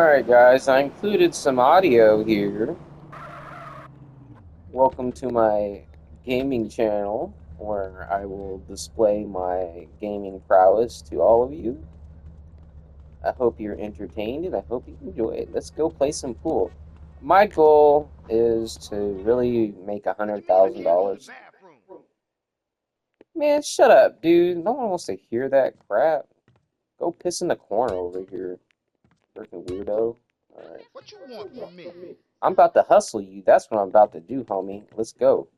Alright guys, I included some audio here. Welcome to my gaming channel where I will display my gaming prowess to all of you. I hope you're entertained and I hope you enjoy it. Let's go play some pool. My goal is to really make What you mean I can't use the $100,000. bathroom? Man, shut up, dude. No one wants to hear that crap. Go piss in the corner over here, freaking weirdo. Alright. What you want from me? I'm about to hustle you. That's what I'm about to do, homie. Let's go.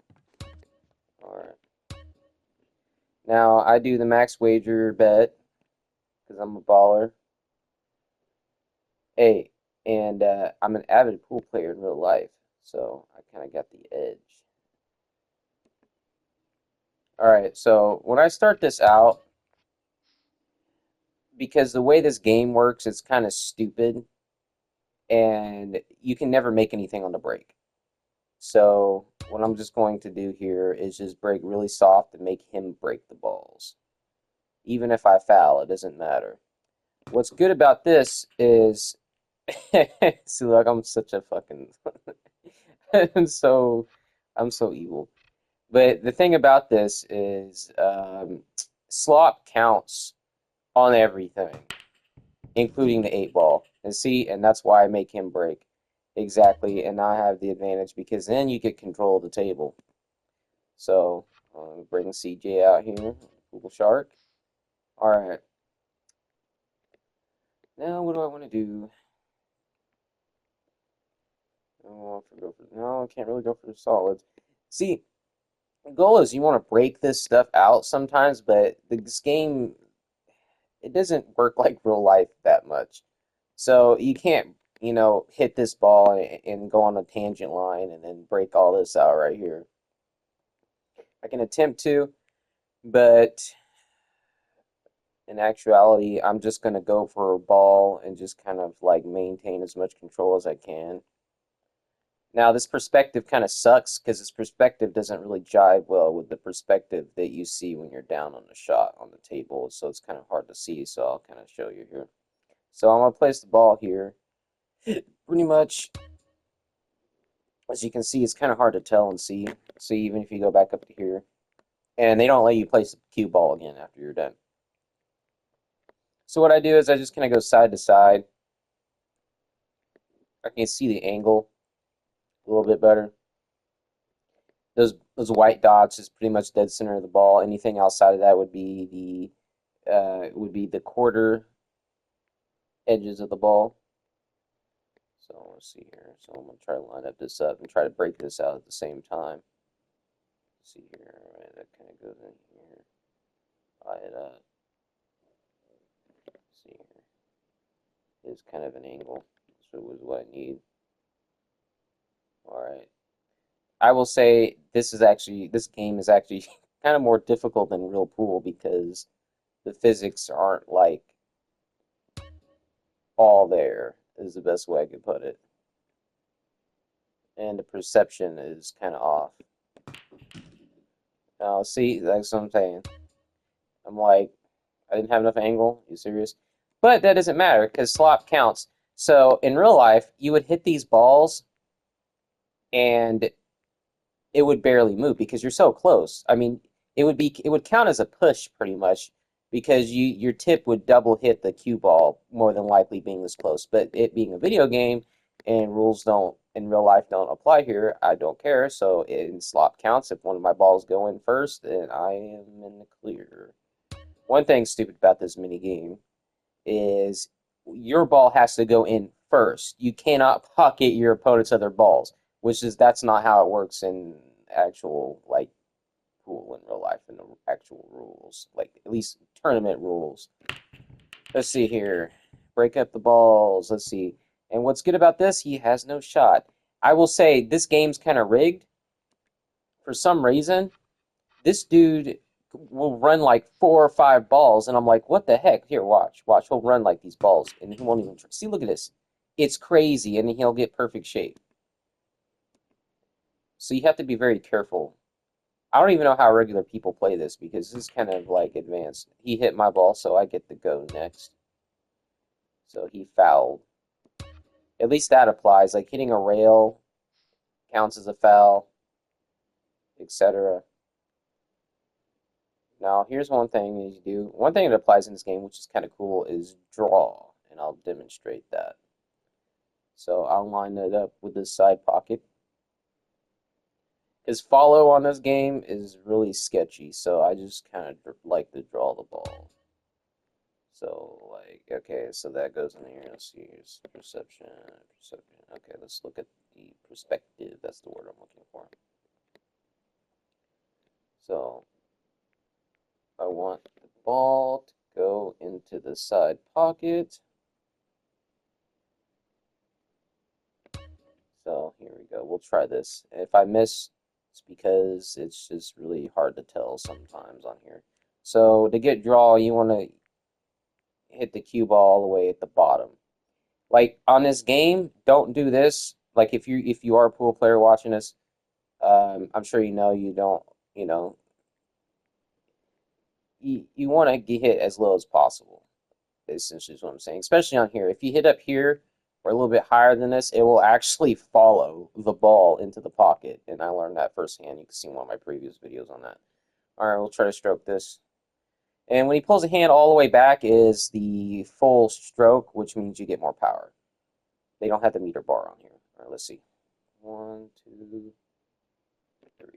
Alright. Now, I do the max wager bet because I'm a baller. Hey, and I'm an avid pool player in real life, so I kind of got the edge. Alright, so when I start this out, because the way this game works, it's kind of stupid, and you can never make anything on the break. So, what I'm just going to do here is just break really soft and make him break the balls. Even if I foul, it doesn't matter. What's good about this is, see, like I'm such a fucking, I'm so, I'm so evil. But the thing about this is, slop counts on everything, including the 8 ball. And see, and that's why I make him break. Exactly, and I have the advantage because then you get control of the table. So, bring CJ out here, Google Shark. All right. Now, what do I want to do? No, I can't really go for the solids. See, the goal is you want to break this stuff out sometimes, but this game, it doesn't work like real life that much. So you can't, hit this ball and go on a tangent line and then break all this out right here. I can attempt to, but in actuality, I'm just going to go for a ball and just kind of like maintain as much control as I can. Now, this perspective kind of sucks because this perspective doesn't really jive well with the perspective that you see when you're down on the shot on the table, so it's kind of hard to see, so I'll kind of show you here. So I'm going to place the ball here. Pretty much, as you can see, it's kind of hard to tell and see. See, even if you go back up to here. And they don't let you place the cue ball again after you're done. So what I do is I just kind of go side to side. I can see the angle a little bit better. Those white dots is pretty much dead center of the ball. Anything outside of that would be the quarter edges of the ball. So let's see here. So I'm gonna try to line up this up and try to break this out at the same time. Let's see here, right, that kind of goes in here. Lie it up. Let's see here. It's kind of an angle. So it was what I need. All right. I will say this game is actually kind of more difficult than real pool because the physics aren't like all there is the best way I could put it. And the perception is kind of off. Now, see, that's what I'm saying. I'm like, I didn't have enough angle. You serious? But that doesn't matter because slop counts. So in real life, you would hit these balls and it would barely move because you're so close. I mean, it would count as a push pretty much because your tip would double hit the cue ball more than likely being this close. But it being a video game and rules don't in real life don't apply here, I don't care. So in slop counts, if one of my balls go in first, then I am in the clear. One thing stupid about this mini game is your ball has to go in first. You cannot pocket your opponent's other balls, which is that's not how it works in actual like pool in real life in the actual rules, like at least tournament rules. Let's see here. Break up the balls. Let's see. And what's good about this? He has no shot. I will say this game's kind of rigged. For some reason, this dude will run like 4 or 5 balls, and I'm like, what the heck? Here, watch. He'll run like these balls, and he won't even see. Look at this. It's crazy, and he'll get perfect shape. So you have to be very careful. I don't even know how regular people play this because this is kind of like advanced. He hit my ball, so I get to go next. So he fouled. At least that applies. Like hitting a rail counts as a foul, etc. Now, here's one thing that you do. One thing that applies in this game, which is kind of cool, is draw, and I'll demonstrate that. So I'll line it up with this side pocket. His follow on this game is really sketchy, so I just kind of like to draw the ball. So, like, okay, so that goes in here. Let's see, here's perception. Okay, let's look at the perspective. That's the word I'm looking for. So, I want the ball to go into the side pocket. So, here we go. We'll try this. If I miss, it's because it's just really hard to tell sometimes on here. So, to get draw, you want to hit the cue ball all the way at the bottom. Like on this game, don't do this. Like if you are a pool player watching this, I'm sure you don't you know you want to get hit as low as possible. Essentially, is what I'm saying. Especially on here, if you hit up here or a little bit higher than this, it will actually follow the ball into the pocket. And I learned that firsthand. You can see one of my previous videos on that. All right, we'll try to stroke this. And when he pulls the hand all the way back is the full stroke, which means you get more power. They don't have the meter bar on here. All right, let's see. 1, 2, 3.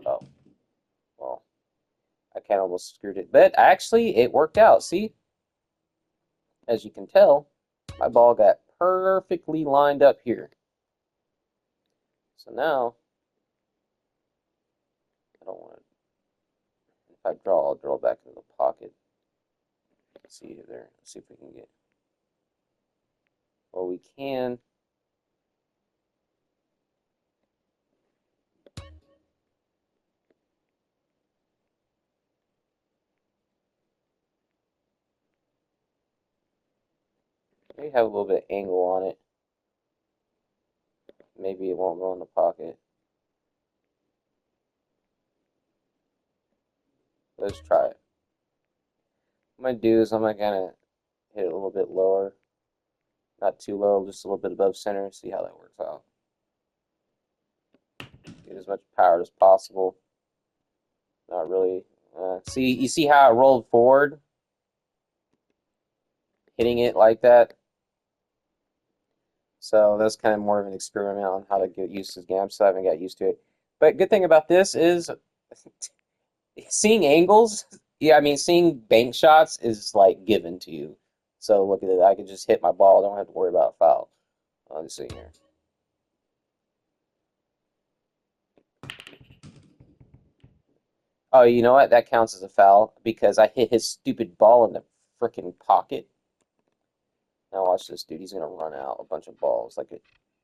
Oh, well, I kind of almost screwed it. But actually, it worked out. See? As you can tell, my ball got perfectly lined up here. So now, I don't want to. If I draw, I'll draw back into the pocket. Let's see there. Let's see if we can get. Well, we can. Maybe have a little bit of angle on it. Maybe it won't go in the pocket. Let's try it. What I'm going to do is I'm going to kind of hit it a little bit lower. Not too low, just a little bit above center. See how that works out. Get as much power as possible. Not really. See, you see how it rolled forward? Hitting it like that. So that's kind of more of an experiment on how to get used to this game. So I haven't got used to it. But good thing about this is seeing angles. Yeah, I mean, seeing bank shots is like given to you. So look at it. I can just hit my ball. I don't have to worry about a foul. Let's see here. Oh, you know what? That counts as a foul because I hit his stupid ball in the frickin' pocket. Now watch this, dude. He's gonna run out a bunch of balls like an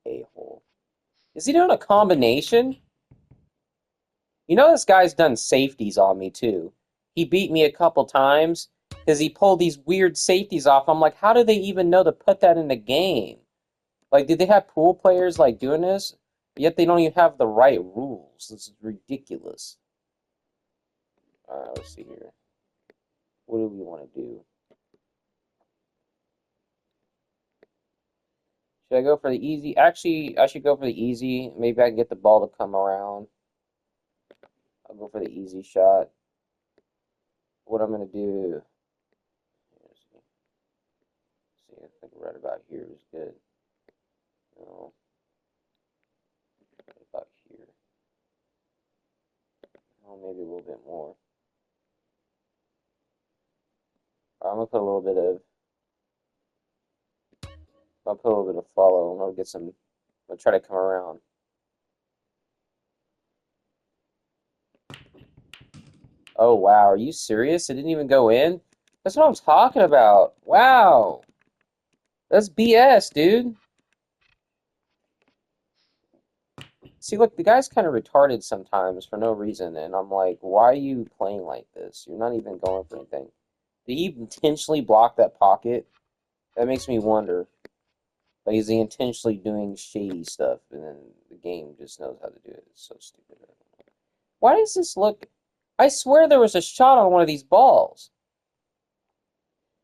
a-hole. Is he doing a combination? You know this guy's done safeties on me too. He beat me a couple times because he pulled these weird safeties off. I'm like, how do they even know to put that in the game? Like, did they have pool players like doing this? Yet they don't even have the right rules. This is ridiculous. All right, let's see here. What do we want to do? Should I go for the easy? Actually, I should go for the easy. Maybe I can get the ball to come around. I'll go for the easy shot. What I'm going to do... See, I think right about here is good. No. Right about here. Oh, maybe a little bit more. I'm going to put a little bit of... I'll put a little bit of follow. I'm going to get some... I'll try to come around. Oh, wow. Are you serious? It didn't even go in? That's what I'm talking about. Wow. That's BS, dude. See, look, the guy's kind of retarded sometimes for no reason, and I'm like, why are you playing like this? You're not even going for anything. Did he intentionally block that pocket? That makes me wonder. Like, is he intentionally doing shady stuff, and then the game just knows how to do it? It's so stupid. Why does this look... I swear there was a shot on one of these balls.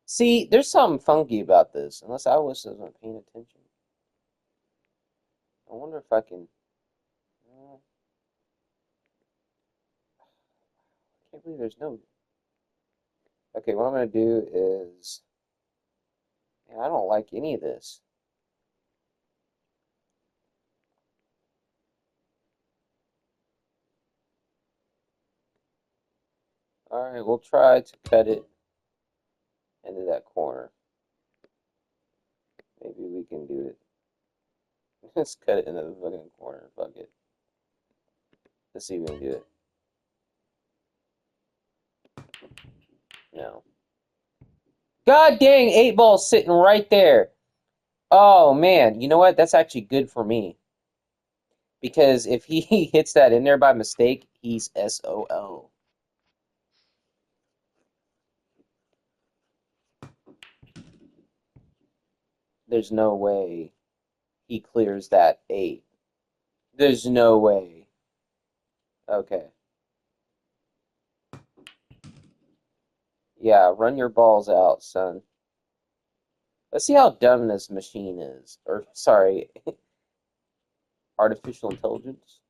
See, there's something funky about this, unless I wasn't paying attention. I wonder if I can. I can't believe there's no. Okay, what I'm gonna do is. Man, I don't like any of this. All right, we'll try to cut it into that corner. Maybe we can do it. Let's cut it into the fucking corner. Fuck it. Let's see if we can do it. No. God dang, 8-ball's sitting right there. Oh man, you know what? That's actually good for me. Because if he hits that in there by mistake, he's SOL. There's no way he clears that 8. There's no way. Okay. Yeah, run your balls out, son. Let's see how dumb this machine is. Or, sorry, artificial intelligence.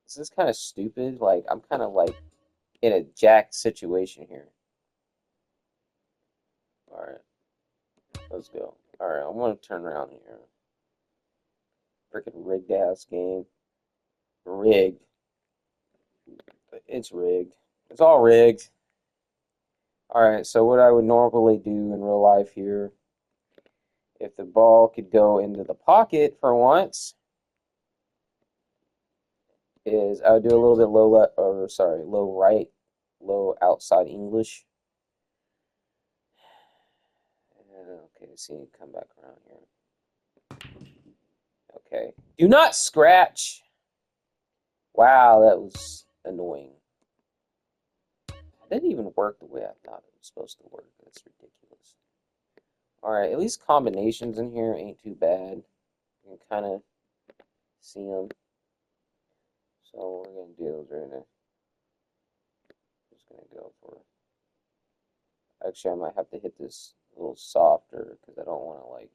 This is kind of stupid. Like, I'm kind of like in a jacked situation here. Alright, let's go. Alright, I'm gonna turn around here. Freaking rigged ass game. Rigged. It's rigged. It's all rigged. Alright, so what I would normally do in real life here, if the ball could go into the pocket for once, is I would do a little bit low left, or sorry, low right, low outside English. Okay, see, come back around here. Okay, do not scratch. Wow, that was annoying. It didn't even work the way I thought it was supposed to work. That's ridiculous. All right, at least combinations in here ain't too bad. You can kind of see them. So what we're gonna do is just gonna go for. Actually, I might have to hit this a little softer because I don't want to like.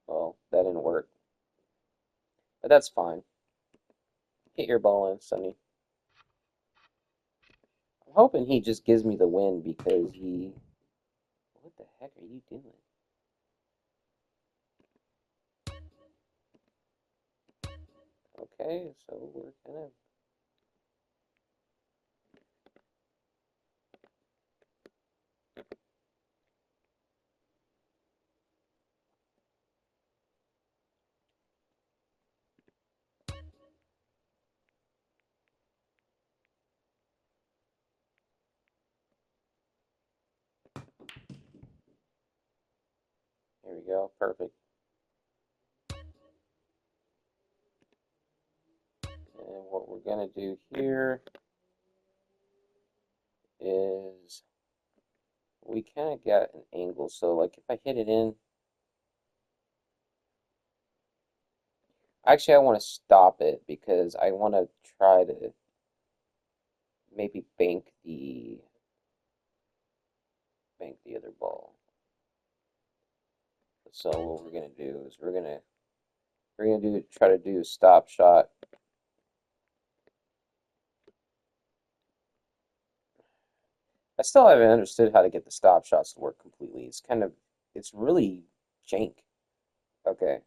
Well, that didn't work, but that's fine. Hit your ball in, Sonny. I'm hoping he just gives me the win because he. What the heck are you doing? Okay, so we're kind of. Here we go, perfect. And what we're gonna do here is we kind of got an angle. So like if I hit it in, actually I want to stop it because I want to try to maybe bank the other ball. So what we're gonna do is we're gonna try to do a stop shot. I still haven't understood how to get the stop shots to work completely. It's really jank. Okay.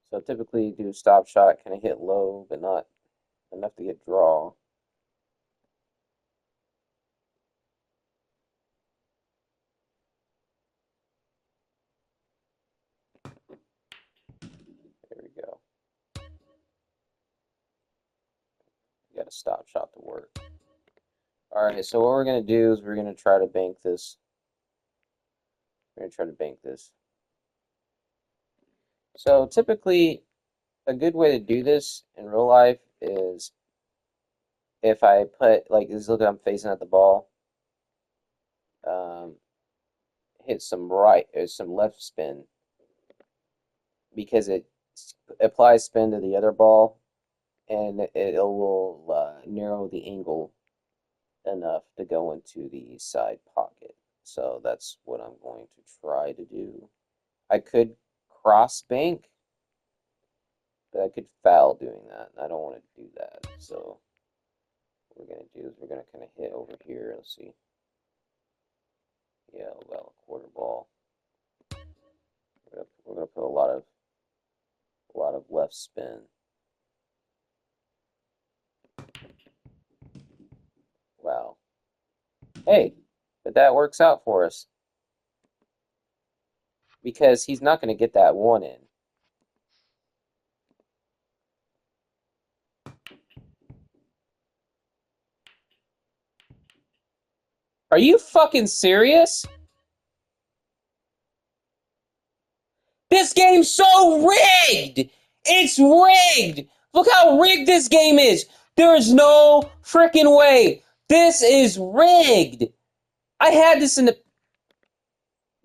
So typically do a stop shot, kind of hit low, but not enough to get draw. There we go. You got a stop shot to work. All right, so what we're gonna do is we're gonna try to bank this. We're gonna try to bank this. So typically, a good way to do this in real life is if I put like this. Look, I'm facing at the ball. Um, hit some right or some left spin because it applies spin to the other ball and it will narrow the angle enough to go into the side pocket. So that's what I'm going to try to do. I could cross bank, but I could foul doing that. I don't want to do that. So what we're going to do is we're going to kind of hit over here. Let's see. Yeah, well, a quarter ball. We're gonna put a lot of left spin. Wow. Hey, but that works out for us because he's not going to get that one in. Are you fucking serious? This game's so rigged! It's rigged! Look how rigged this game is! There's no freaking way! This is rigged! I had this in the.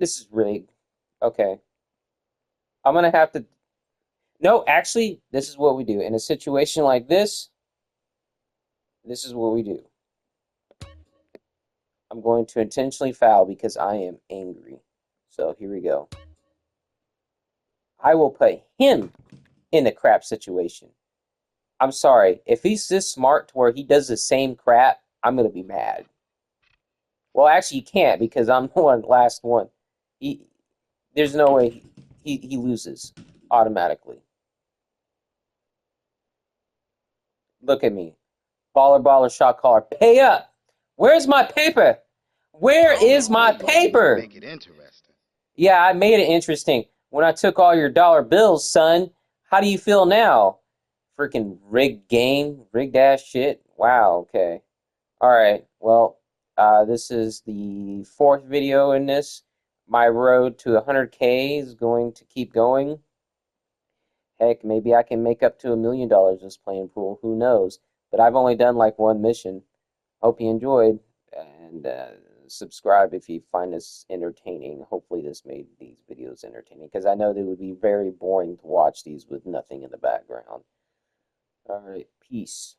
This is rigged. Okay. I'm gonna have to. No, actually, this is what we do. In a situation like this is what we do. I'm going to intentionally foul because I am angry. So here we go. I will put him in the crap situation. I'm sorry. If he's this smart to where he does the same crap, I'm going to be mad. Well, actually, you can't because I'm the last one. He, there's no way he loses automatically. Look at me. Baller, baller, shot caller. Pay up. Where's my paper? Where is my paper? Make it interesting. Yeah, I made it interesting. When I took all your dollar bills, son, how do you feel now? Freaking rigged game, rigged ass shit. Wow, okay. All right. Well, this is the fourth video in this. My road to 100K is going to keep going. Heck, maybe I can make up to $1 million just playing pool. Who knows? But I've only done like one mission. Hope you enjoyed, and subscribe if you find this entertaining. Hopefully this made these videos entertaining, because I know they would be very boring to watch these with nothing in the background. All right, peace.